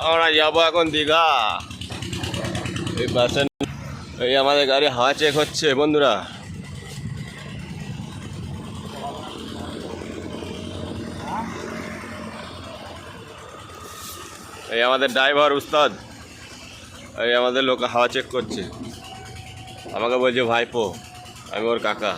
আমরা যাবো এখন দীঘা। এই বাসে এই আমাদের গাড়ি হাওয়া চেক হচ্ছে বন্ধুরা। এই আমাদের ড্রাইভার উস্তাদ, এই আমাদের লোক হাওয়া চেক করছে। আমাকে বলছে ভাইপো, আমি ওর কাকা।